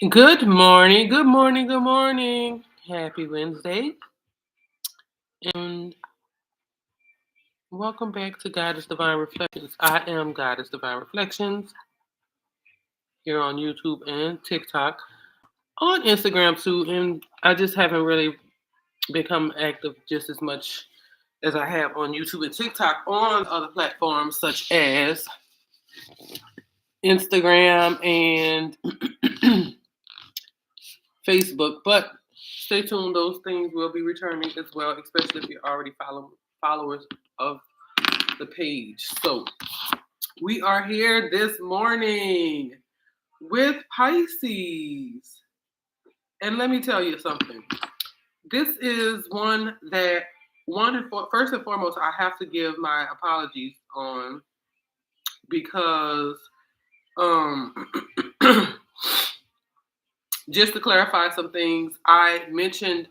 Good morning, good morning, good morning. Happy Wednesday. And welcome back to Goddess Divine Reflections. I am Goddess Divine Reflections here on YouTube and TikTok, on Instagram too. And I just haven't really become active just as much as I have on YouTube and TikTok on other platforms such as Instagram and Facebook. But stay tuned; those things will be returning as well, especially if you're already followers of the page. So we are here this morning with Pisces, and let me tell you something. This is one that first and foremost I have to give my apologies on because um just to clarify some things I mentioned.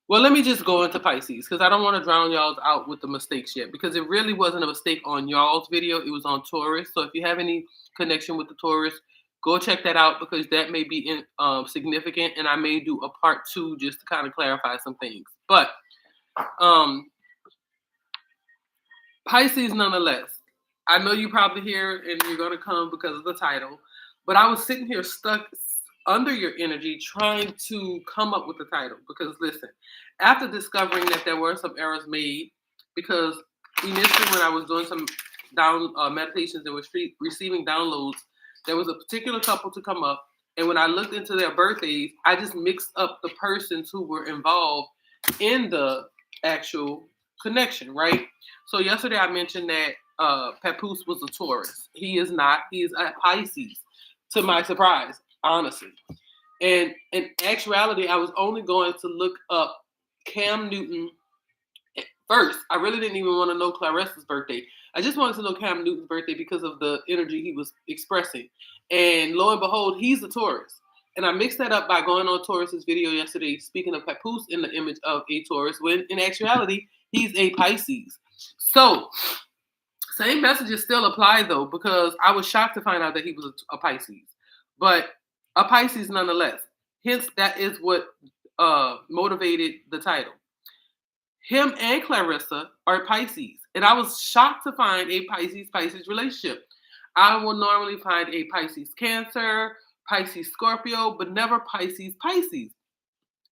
Well, let me just go into Pisces because I don't want to drown y'all out with the mistakes yet because it really wasn't a mistake on y'all's video. It was on Taurus. So if you have any connection with the Taurus, go check that out because that may be significant, and I may do a part two just to kind of clarify some things. But um, Pisces, nonetheless, I know you probably hear and you're going to come because of the title, but I was sitting here stuck under your energy trying to come up with the title because listen, after discovering that there were some errors made, because initially when I was doing some down meditations and was receiving downloads, there was a particular couple to come up, and when I looked into their birthdays, I just mixed up the persons who were involved in the actual connection, right? So yesterday I mentioned that Papoose was a Taurus. He is not. He is a Pisces, to my surprise, honestly. And in actuality, I was only going to look up Cam Newton first. I really didn't even want to know Clarissa's birthday. I just wanted to know Cam Newton's birthday because of the energy he was expressing. And lo and behold, he's a Taurus. And I mixed that up by going on Taurus's video yesterday, speaking of Papoose in the image of a Taurus, when in actuality, he's a Pisces. So, same messages still apply though, because I was shocked to find out that he was a Pisces. But a Pisces nonetheless. Hence, that is what motivated the title. Him and Clarissa are Pisces. And I was shocked to find a Pisces relationship. I will normally find a Pisces Cancer, Pisces Scorpio, but never Pisces.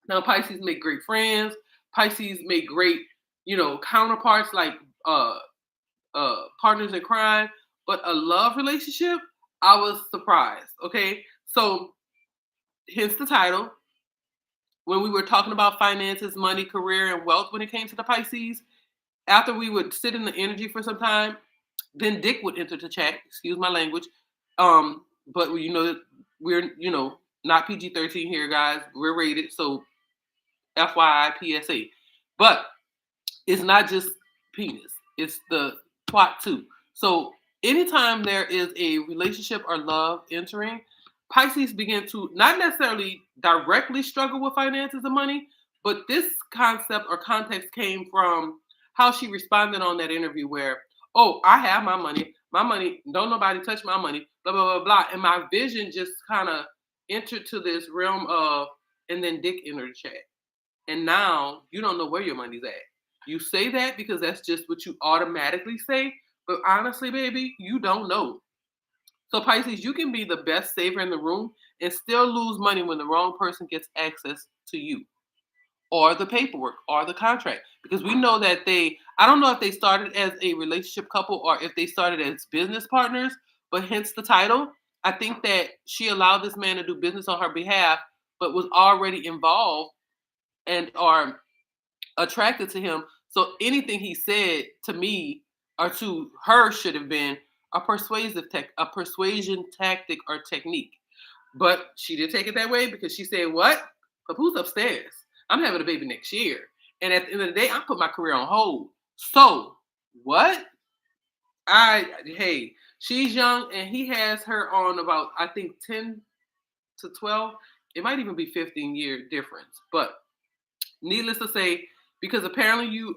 Now, Pisces make great friends. Pisces make great, counterparts like partners in crime. But a love relationship, I was surprised. Okay. So, hence the title. When we were talking about finances, money, career, and wealth when it came to the Pisces, after we would sit in the energy for some time, then Dick would enter the chat. Excuse my language. But we're not PG-13 here, guys. We're rated, so FYI, PSA. But it's not just penis; it's the twat too. So anytime there is a relationship or love entering, Pisces begin to not necessarily directly struggle with finances and money, but this concept or context came from how she responded on that interview where, oh, I have my money, don't nobody touch my money, blah, blah, blah, blah. And my vision just kind of entered to this realm of, and then Dick entered the chat. And now you don't know where your money's at. You say that because that's just what you automatically say. But honestly, baby, you don't know. So Pisces, you can be the best saver in the room and still lose money when the wrong person gets access to you or the paperwork or the contract. Because we know that I don't know if they started as a relationship couple or if they started as business partners, but hence the title. I think that she allowed this man to do business on her behalf, but was already involved and are attracted to him. So anything he said to me or to her should have been a persuasion tactic or technique. But she did take it that way because she said, "What? Papoose upstairs. I'm having a baby next year, and at the end of the day, I put my career on hold." So what? Hey, she's young, and he has her on about I think 10 to 12. It might even be 15-year difference, but needless to say, because apparently you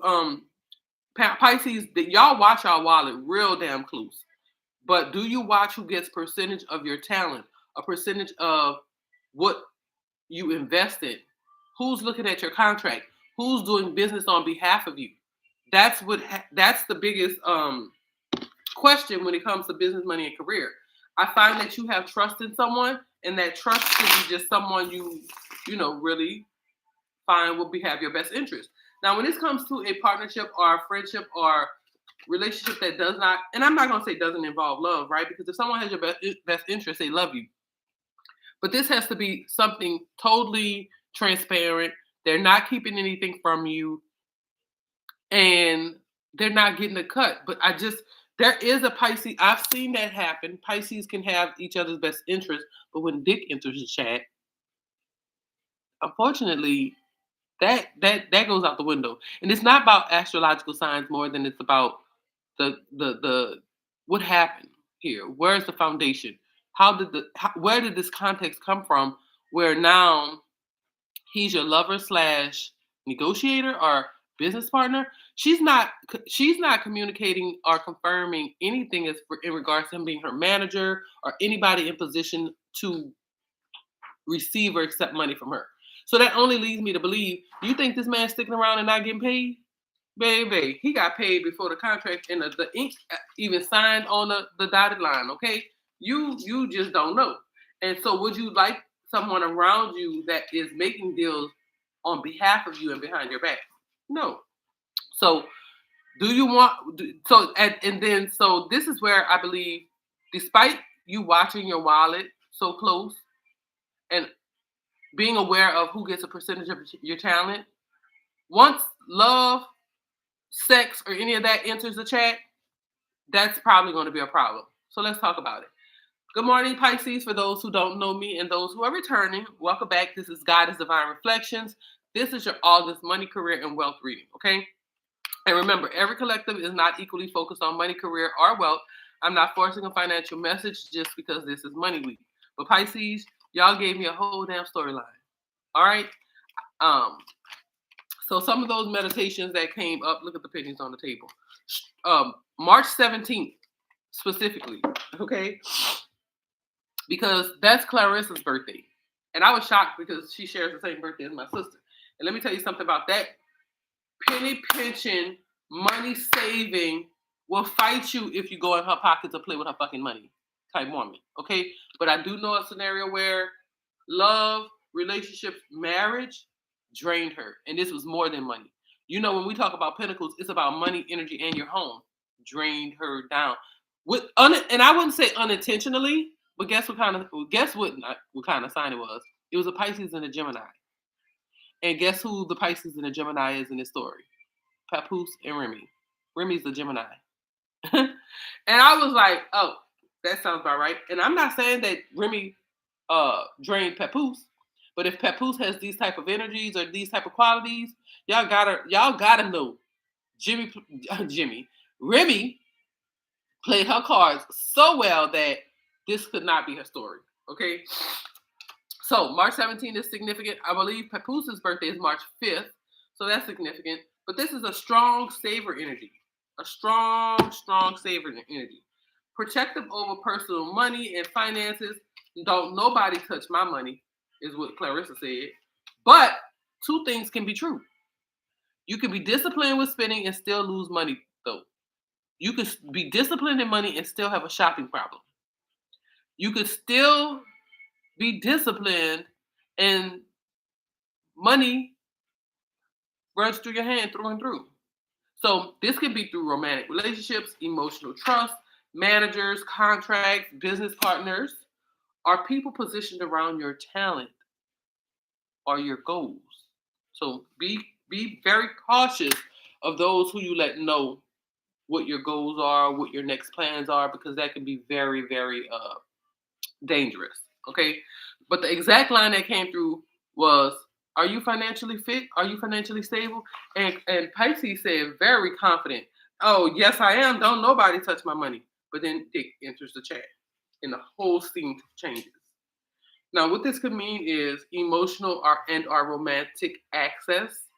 Pisces, that y'all watch our wallet real damn close. But do you watch who gets percentage of your talent, a percentage of what you invest in, who's looking at your contract, who's doing business on behalf of you. That's the biggest question when it comes to business, money, and career. I find that you have trust in someone, and that trust should be just someone you really find will have your best interest. Now, when this comes to a partnership or a friendship or relationship that does not, and I'm not going to say doesn't involve love, right? Because if someone has your best interest, they love you. But this has to be something totally transparent. They're not keeping anything from you, and they're not getting a cut. But there is a Pisces. I've seen that happen. Pisces can have each other's best interest, but when Dick enters the chat, unfortunately, that goes out the window. And it's not about astrological signs more than it's about the what happened here. Where's the foundation? Where did this context come from? Where now he's your lover slash negotiator or business partner. She's not communicating or confirming anything in regards to him being her manager or anybody in position to receive or accept money from her. So that only leads me to believe, you think this man's sticking around and not getting paid? Baby, he got paid before the contract and the ink even signed on the dotted line, okay? You just don't know. And so would you like someone around you that is making deals on behalf of you and behind your back? No. So do you want so this is where I believe, despite you watching your wallet so close and being aware of who gets a percentage of your talent, once love, sex, or any of that enters the chat, that's probably going to be a problem. So let's talk about it. Good morning, Pisces. For those who don't know me and those who are returning, welcome back. This is Goddess Divine Reflections. This is your August money, career, and wealth reading, okay? And remember, every collective is not equally focused on money, career, or wealth. I'm not forcing a financial message just because this is money week. But Pisces, y'all gave me a whole damn storyline. All right? So some of those meditations that came up, look at the pennies on the table. March 17th, specifically, okay? Because that's Clarissa's birthday. And I was shocked because she shares the same birthday as my sister. And let me tell you something about that. Penny pinching, money saving will fight you if you go in her pocket to play with her fucking money type woman, okay? But I do know a scenario where love, relationships, marriage drained her. And this was more than money. You know, when we talk about pentacles, it's about money, energy, and your home. Drained her down. And I wouldn't say unintentionally, but guess what kind of sign it was? It was a Pisces and a Gemini. And guess who the Pisces and the Gemini is in this story? Papoose and Remy. Remy's the Gemini. And I was like, oh, that sounds about right. And I'm not saying that Remy drained Papoose, but if Papoose has these type of energies or these type of qualities, y'all gotta know Remy played her cards so well that this could not be her story. Okay. So March 17th is significant. I believe Papoose's birthday is March 5th. So that's significant. But this is a strong saver energy. A strong saver energy. Protective over personal money and finances. Don't nobody touch my money, is what Clarissa said. But two things can be true. You can be disciplined with spending and still lose money, though. You could be disciplined in money and still have a shopping problem. You could still be disciplined and money runs through your hand through and through. So this could be through romantic relationships, emotional trust, managers, contracts, business partners, or people positioned around your talent or your goals. So be very cautious of those who you let know what your goals are, what your next plans are, because that can be very, very dangerous. Okay. But the exact line that came through was, are you financially fit? Are you financially stable? And Pisces said very confident, oh, yes, I am. Don't nobody touch my money. But then Dick enters the chat and the whole scene changes. Now, what this could mean is emotional or romantic access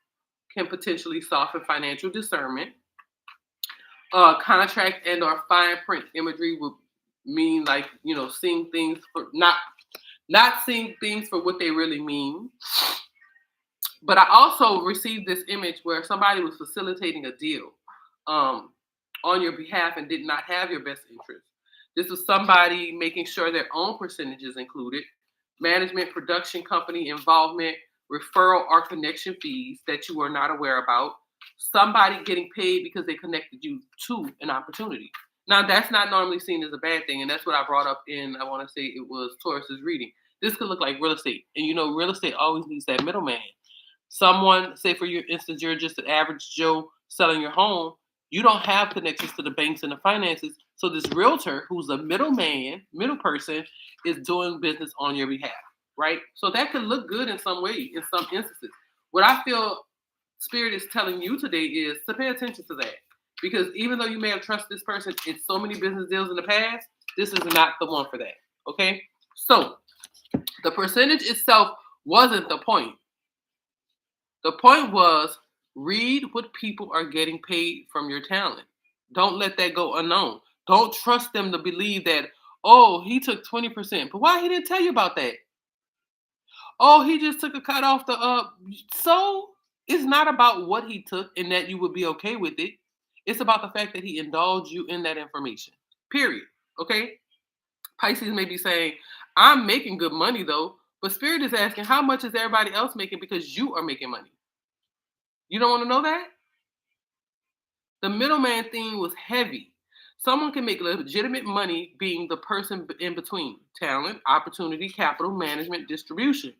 can potentially soften financial discernment. Contract and or fine print imagery would mean, like, seeing things for not not seeing things for what they really mean. But I also received this image where somebody was facilitating a deal um, on your behalf and did not have your best interest. This was somebody making sure their own percentages included, management, production company involvement, referral or connection fees that you were not aware about, somebody getting paid because they connected you to an opportunity. Now, that's not normally seen as a bad thing, and that's what I brought up in, I want to say it was Taurus's reading. This could look like real estate, and real estate always needs that middleman. Someone, say for your instance, you're just an average Joe selling your home. You don't have connections to the banks and the finances. So this realtor, who's a middleman, middle person, is doing business on your behalf, right? So that could look good in some way, in some instances. What I feel Spirit is telling you today is to pay attention to that. Because even though you may have trusted this person in so many business deals in the past, this is not the one for that. Okay? So the percentage itself wasn't the point. The point was read what people are getting paid from your talent. Don't let that go unknown. Don't trust them to believe that, oh, he took 20%. But why he didn't tell you about that? Oh, he just took a cut off the so it's not about what he took and that you would be okay with it. It's about the fact that he indulged you in that information. Period. Okay? Pisces may be saying, I'm making good money though, but Spirit is asking, how much is everybody else making because you are making money? You don't want to know that? The middleman thing was heavy. Someone can make legitimate money being the person in between talent, opportunity, capital, management, distribution.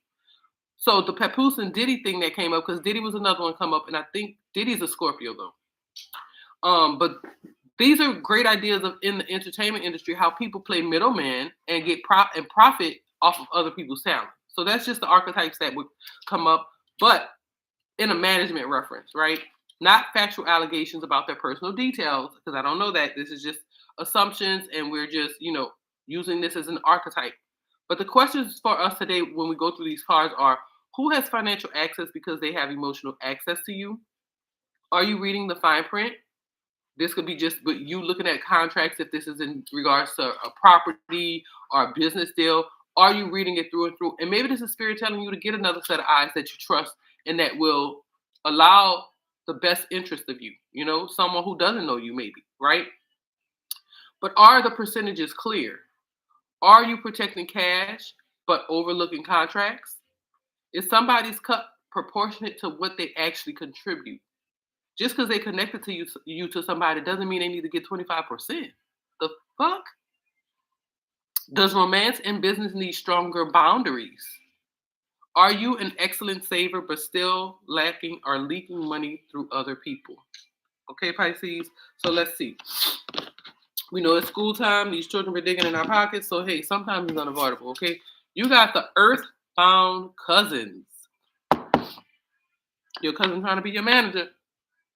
So the Papoose and Diddy thing that came up, because Diddy was another one come up, and I think Diddy's a Scorpio though. But these are great ideas of in the entertainment industry, how people play middleman and get and profit off of other people's talent. So that's just the archetypes that would come up, but in a management reference, right? Not factual allegations about their personal details, because I don't know that. This is just assumptions, and we're just, using this as an archetype. But the questions for us today when we go through these cards are, who has financial access because they have emotional access to you? Are you reading the fine print? This could be just but you looking at contracts if this is in regards to a property or a business deal. Are you reading it through and through? And maybe this is Spirit telling you to get another set of eyes that you trust and that will allow the best interest of you, someone who doesn't know you maybe, right? But are the percentages clear? Are you protecting cash but overlooking contracts? Is somebody's cut proportionate to what they actually contribute? Just because they connected to you to somebody doesn't mean they need to get 25%. The fuck? Does romance and business need stronger boundaries? Are you an excellent saver but still lacking or leaking money through other people? Okay, Pisces. So let's see. We know it's school time. These children are digging in our pockets. So hey, sometimes it's unavoidable. Okay, you got the earthbound cousins. Your cousin trying to be your manager.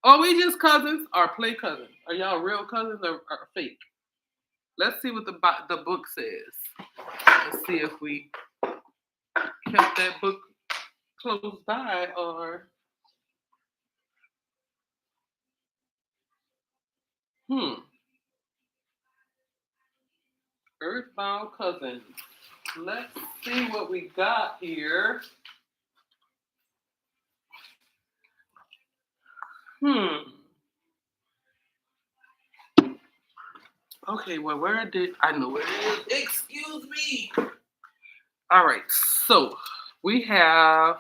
Oh, we just cousins or play cousins? Are y'all real cousins or fake? Let's see what the book says. Let's see if we kept that book close by or Earthbound cousins. Let's see what we got here. Okay, well, where did I know where it is? Excuse me. All right, so we have.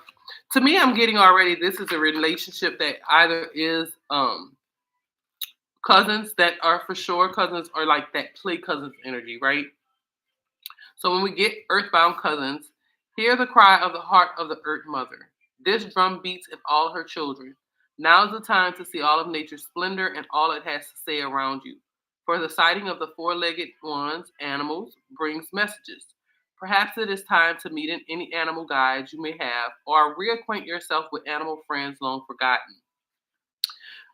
To me, I'm getting already. This is a relationship that either is cousins that are for sure cousins or like that play cousins energy, right? So when we get earthbound cousins, hear the cry of the heart of the earth mother. This drum beats in all her children. Now's the time to see all of nature's splendor and all it has to say around you. For the sighting of the four-legged ones, animals, brings messages. Perhaps it is time to meet in any animal guides you may have or reacquaint yourself with animal friends long forgotten.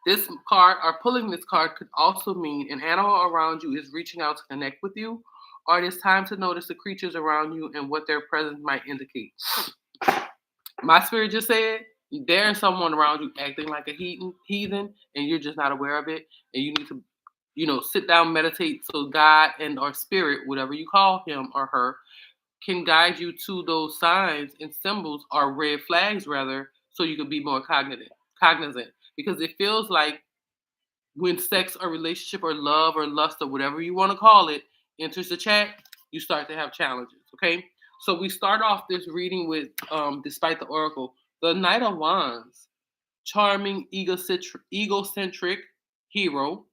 This card or pulling this card could also mean an animal around you is reaching out to connect with you, or it is time to notice the creatures around you and what their presence might indicate. My spirit just said there's someone around you acting like a heathen, and you're just not aware of it, and you need to, sit down, meditate, so God and or spirit, whatever you call him or her, can guide you to those signs and symbols, or red flags rather, so you can be more cognizant. Because it feels like when sex or relationship or love or lust or whatever you want to call it enters the chat, you start to have challenges. Okay. So we start off this reading with despite the oracle, the Knight of Wands, charming, egocentric hero,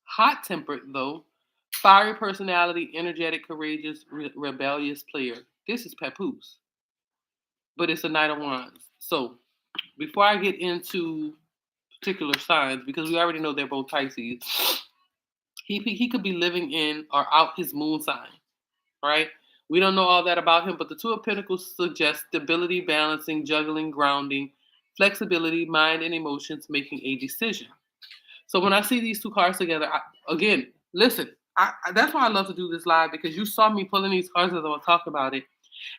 hot tempered though, fiery personality, energetic, courageous, rebellious player. This is Papoose, but it's a Knight of Wands. So before I get into particular signs, because we already know they're both Pisces, he could be living in or out his moon sign, right? We don't know all that about him, but the Two of Pentacles suggests stability, balancing, juggling, grounding, flexibility, mind and emotions, making a decision. So when I see these two cards together, again, listen, that's why I love to do this live, because you saw me pulling these cards as I was talking about it.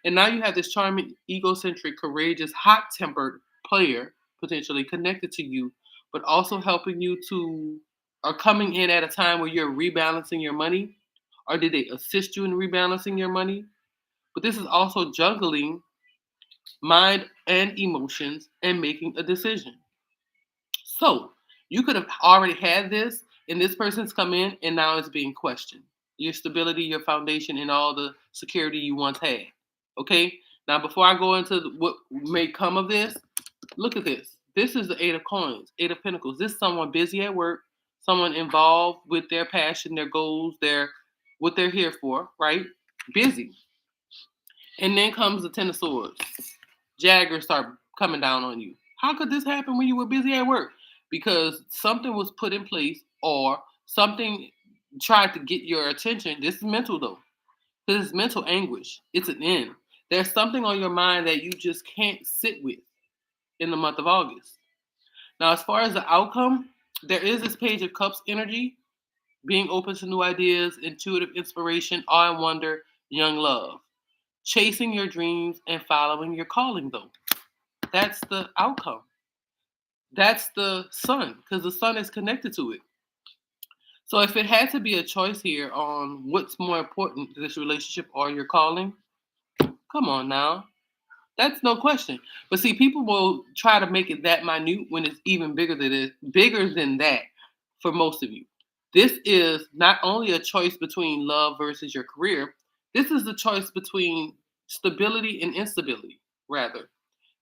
And now you have this charming, egocentric, courageous, hot tempered player potentially connected to you, but also helping you to, or coming in at a time where you're rebalancing your money, or did they assist you in rebalancing your money? But this is also juggling mind and emotions and making a decision. So you could have already had this, and this person's come in, and now it's being questioned. Your stability, your foundation, and all the security you once had. Okay? Now, before I go into what may come of this, look at this. This is the Eight of Coins, Eight of Pentacles. This is someone busy at work, someone involved with their passion, their goals, their what they're here for, right? Busy. And then comes the Ten of Swords. Jaggers start coming down on you. How could this happen when you were busy at work? Because something was put in place, or something tried to get your attention. This is mental though. This is mental anguish. It's an end. There's something on your mind that you just can't sit with in the month of August. Now, as far as the outcome, there is this Page of Cups energy, being open to new ideas, intuitive inspiration, awe and wonder, young love. Chasing your dreams and following your calling, though. That's the outcome. That's the sun, because the sun is connected to it. So if it had to be a choice here on what's more important, this relationship or your calling, come on now. That's no question. But see, people will try to make it that minute when it's even bigger than that for most of you. This is not only a choice between love versus your career, this is the choice between stability and instability, rather.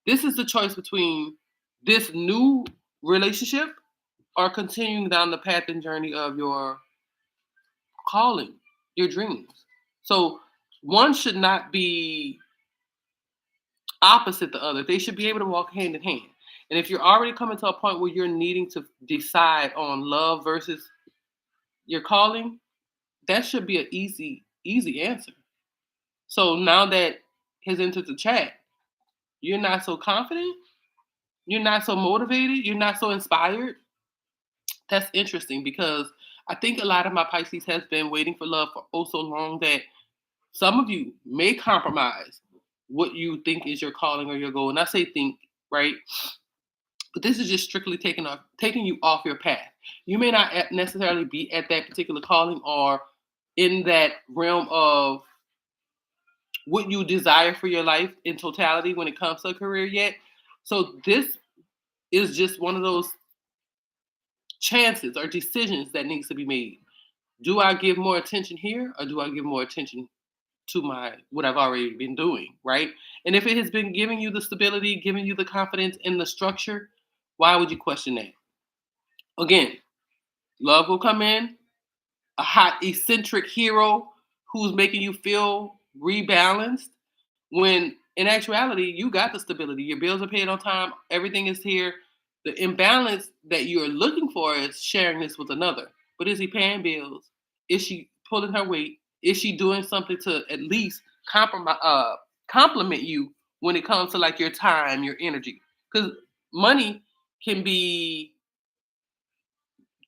This is the choice between this new relationship or continuing down the path and journey of your calling, your dreams. So one should not be opposite the other. They should be able to walk hand in hand. And if you're already coming to a point where you're needing to decide on love versus your calling, that should be an easy answer. So now that has entered the chat, you're not so confident, you're not so motivated, you're not so inspired. That's interesting, because I think a lot of my Pisces has been waiting for love for oh so long that some of you may compromise what you think is your calling or your goal. And I say think, right? But this is just strictly taking you off your path. You may not necessarily be at that particular calling or in that realm of what you desire for your life in totality when it comes to a career yet. So this is just one of those chances or decisions that needs to be made. Do I give more attention here, or do I give more attention to my what I've already been doing, right? And if it has been giving you the stability, giving you the confidence in the structure, why would you question that? Again, love will come in, a hot eccentric hero who's making you feel rebalanced, when in actuality you got the stability, your bills are paid on time, everything is here. The imbalance that you're looking for is sharing this with another. But is he paying bills? Is she pulling her weight? Is she doing something to at least compliment you when it comes to like your time, your energy? Because money can be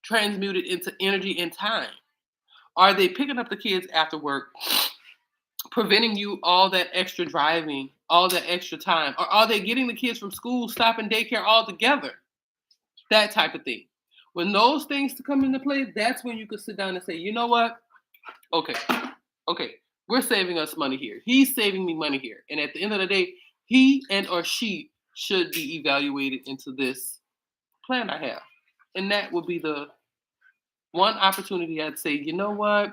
transmuted into energy and time. Are they picking up the kids after work, preventing you all that extra driving, all that extra time? Or are they getting the kids from school, stopping daycare altogether? That type of thing. When those things come into play, that's when you can sit down and say, you know what? Okay, okay. We're saving us money here. He's saving me money here. And at the end of the day, he and or she should be evaluated into this plan I have. And that would be the one opportunity I'd say, you know what?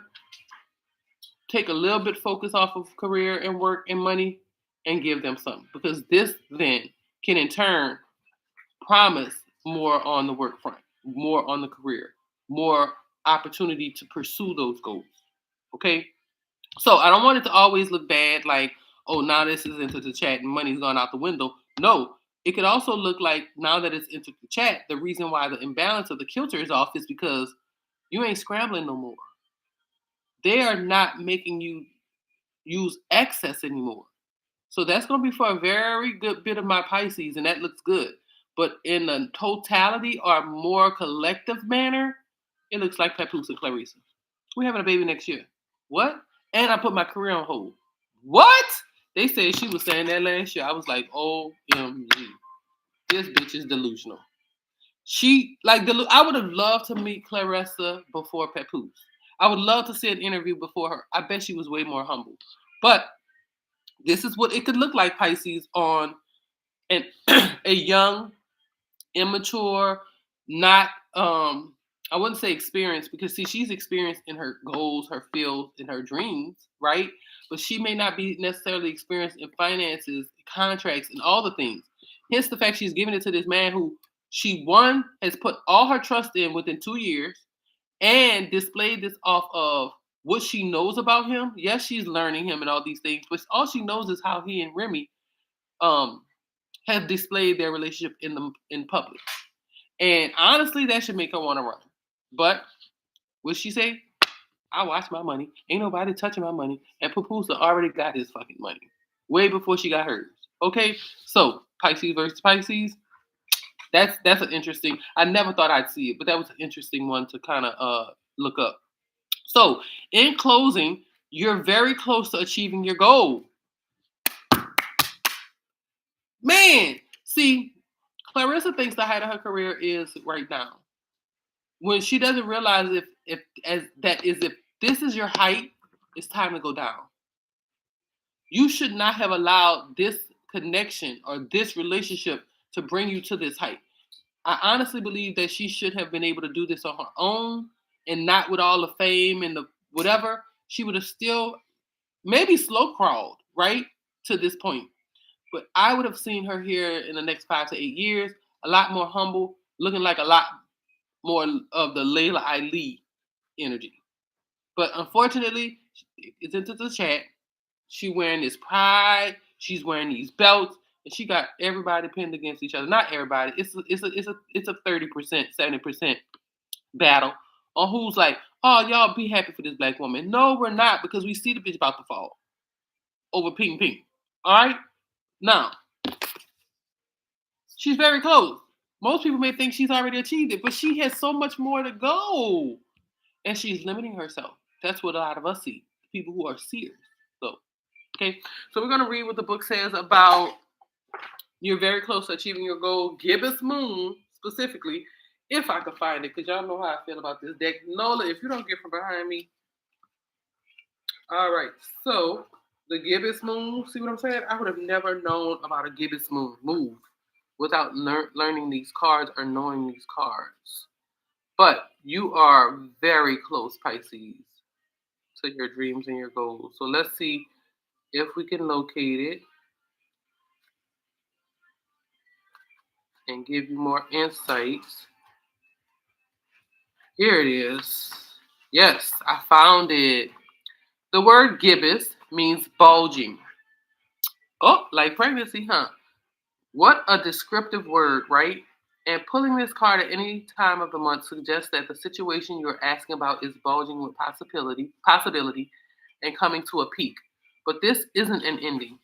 Take a little bit focus off of career and work and money and give them something. Because this then can in turn promise more on the work front, more on the career, more opportunity to pursue those goals. Okay? So I don't want it to always look bad, like, oh, now this is into the chat and money's gone out the window. No, it could also look like now that it's into the chat, the reason why the imbalance of the kilter is off is because you ain't scrambling no more. They are not making you use excess anymore. So that's going to be for a very good bit of my Pisces, and that looks good. But in a totality or more collective manner, it looks like Papoose and Clarissa. We're having a baby next year. What? And I put my career on hold. What? They said she was saying that last year. I was like, OMG. This bitch is delusional. I would have loved to meet Clarissa before Papoose. I would love to see an interview before her. I bet she was way more humble. But this is what it could look like, Pisces, on an a young, immature, not I wouldn't say experienced, because see, she's experienced in her goals, her field, in her dreams, right? But she may not be necessarily experienced in finances, contracts, and all the things. Hence the fact she's giving it to this man who she one has put all her trust in within 2 years and displayed this off of what she knows about him. Yes, she's learning him and all these things, but all she knows is how he and Remy um have displayed their relationship in public. And honestly, that should make her want to run. But what she say? I watch my money. Ain't nobody touching my money. And Papoose already got his fucking money way before she got hers. Okay, so Pisces versus Pisces. That's an interesting. I never thought I'd see it, but that was an interesting one to kind of look up. So in closing, you're very close to achieving your goal. Man, see, Clarissa thinks the height of her career is right now. When she doesn't realize if this is your height, it's time to go down. You should not have allowed this connection or this relationship to bring you to this height. I honestly believe that she should have been able to do this on her own and not with all the fame and the whatever. She would have still maybe slow crawled, right, to this point. But I would have seen her here in the next 5 to 8 years, a lot more humble, looking like a lot more of the Layla Ali energy. But unfortunately, it's into the chat. She wearing this pride. She's wearing these belts, and she got everybody pinned against each other. Not everybody. It's a 30%, 70% battle on who's like, oh, y'all be happy for this black woman. No, we're not, because we see the bitch about to fall over ping ping. All right, now she's very close. Most people may think she's already achieved it, but she has so much more to go. And she's limiting herself. That's what a lot of us see. People who are seers. So, okay. So we're gonna read what the book says about you're very close to achieving your goal. Gibbous Moon, specifically, if I could find it, because y'all know how I feel about this deck. Nola, if you don't get from behind me. All right. So the Gibbous Moon, see what I'm saying? I would have never known about a Gibbous Moon move without learning these cards or knowing these cards. But you are very close, Pisces, to your dreams and your goals. So let's see if we can locate it and give you more insights. Here it is. Yes, I found it. The word gibbous means bulging. Oh, like pregnancy, huh? What a descriptive word, right? And pulling this card at any time of the month suggests that the situation you're asking about is bulging with possibility, and coming to a peak. But this isn't an ending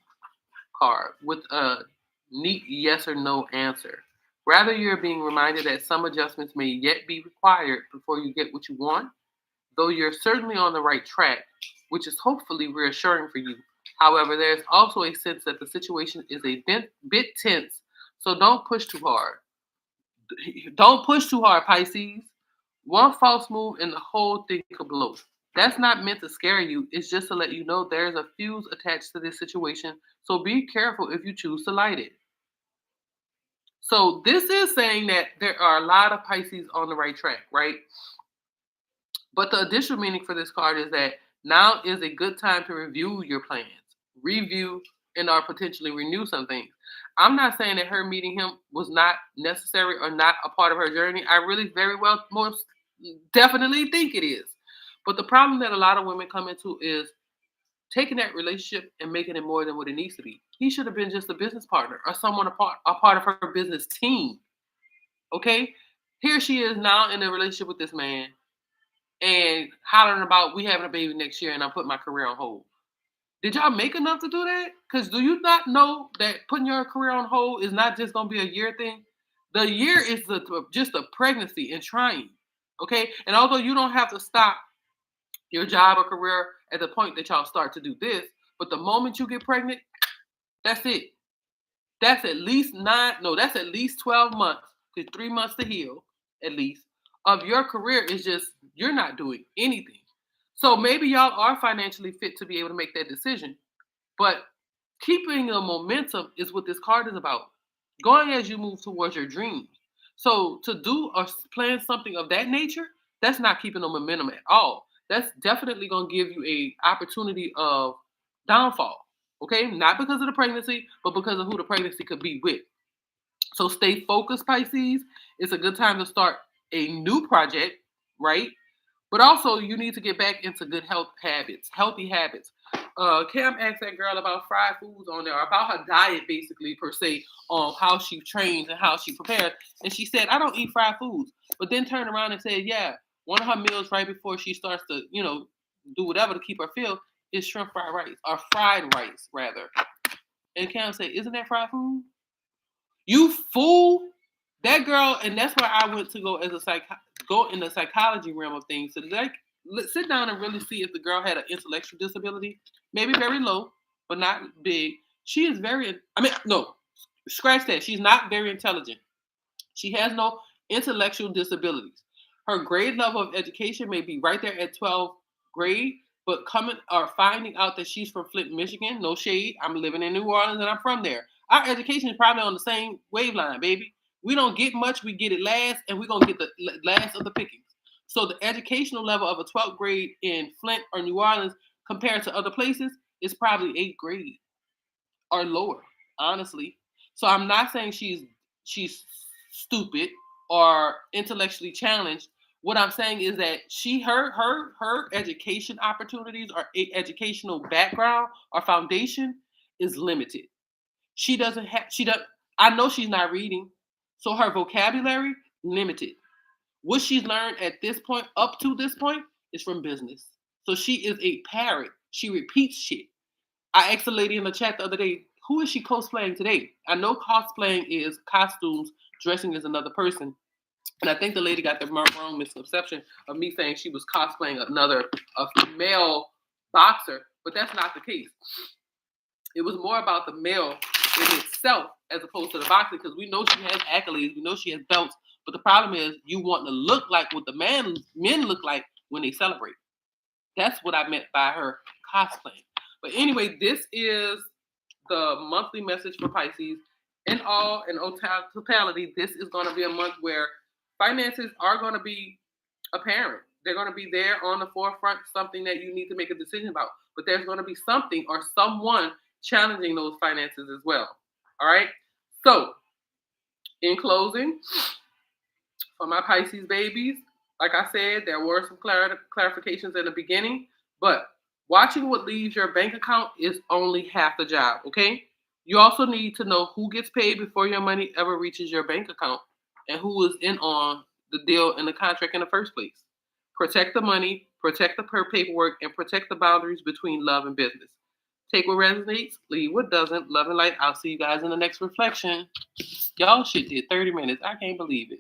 card with a neat yes or no answer. Rather, you're being reminded that some adjustments may yet be required before you get what you want, though you're certainly on the right track, which is hopefully reassuring for you. However, there's also a sense that the situation is a bit tense, so don't push too hard. Don't push too hard, Pisces. One false move and the whole thing could blow. That's not meant to scare you. It's just to let you know there's a fuse attached to this situation. So be careful if you choose to light it. So this is saying that there are a lot of Pisces on the right track, right? But the additional meaning for this card is that now is a good time to review your plans, review and or potentially renew some things. I'm not saying that her meeting him was not necessary or not a part of her journey. I really very well most definitely think it is. But the problem that a lot of women come into is taking that relationship and making it more than what it needs to be. He should have been just a business partner or someone a part of her business team. Okay? Here she is now in a relationship with this man and hollering about we having a baby next year and I'm putting my career on hold. Did y'all make enough to do that? Because do you not know that putting your career on hold is not just going to be a year thing? The year is just a pregnancy and trying. Okay? And although you don't have to stop your job or career at the point that y'all start to do this, but the moment you get pregnant, that's it. That's at least that's at least 12 months to 3 months to heal, at least, of your career is just, you're not doing anything. So maybe y'all are financially fit to be able to make that decision. But keeping the momentum is what this card is about. Going as you move towards your dreams. So to do or plan something of that nature, that's not keeping the momentum at all. That's definitely going to give you a opportunity of downfall. Okay, not because of the pregnancy, but because of who the pregnancy could be with. So stay focused, Pisces. It's a good time to start a new project, right? But also, you need to get back into good healthy habits. Cam asked that girl about fried foods on there, about her diet, basically, per se, on how she trains and how she prepares. And she said, I don't eat fried foods. But then turned around and said, yeah, one of her meals right before she starts to, do whatever to keep her filled is shrimp fried rice, or fried rice, rather. And Cam said, isn't that fried food? You fool! That girl, and that's where I went to go in the psychology realm of things. So like, sit down and really see if the girl had an intellectual disability, maybe very low, but not big. She is no, scratch that. She's not very intelligent. She has no intellectual disabilities. Her grade level of education may be right there at 12th grade, but coming or finding out that she's from Flint, Michigan, no shade. I'm living in New Orleans and I'm from there. Our education is probably on the same wavelength, baby. We don't get much, we get it last, and we're going to get the last of the pickings. So the educational level of a 12th grade in Flint or New Orleans compared to other places is probably 8th grade or lower, honestly. So I'm not saying she's stupid or intellectually challenged. What I'm saying is that her education opportunities or educational background or foundation is limited. She does I know she's not reading. So her vocabulary limited. What she's learned at this point, up to this point, is from business. So she is a parrot. She repeats shit. I asked a lady in the chat the other day, who is she cosplaying today? I know cosplaying is costumes, dressing as another person. And I think the lady got the wrong misconception of me saying she was cosplaying a male boxer, but that's not the case. It was more about the male in itself as opposed to the boxer, because we know she has accolades, we know she has belts, but the problem is you want to look like what the men look like when they celebrate. That's what I meant by her cosplaying. But anyway, this is the monthly message for Pisces. In totality, this is going to be a month where finances are going to be apparent. They're going to be there on the forefront, something that you need to make a decision about. But there's going to be something or someone challenging those finances as well. All right. So, in closing, for my Pisces babies, like I said, there were some clarifications in the beginning, but watching what leaves your bank account is only half the job, okay? You also need to know who gets paid before your money ever reaches your bank account and who is in on the deal and the contract in the first place. Protect the money, protect the paperwork, and protect the boundaries between love and business. Take what resonates, leave what doesn't. Love and light. I'll see you guys in the next reflection. Y'all shit did 30 minutes. I can't believe it.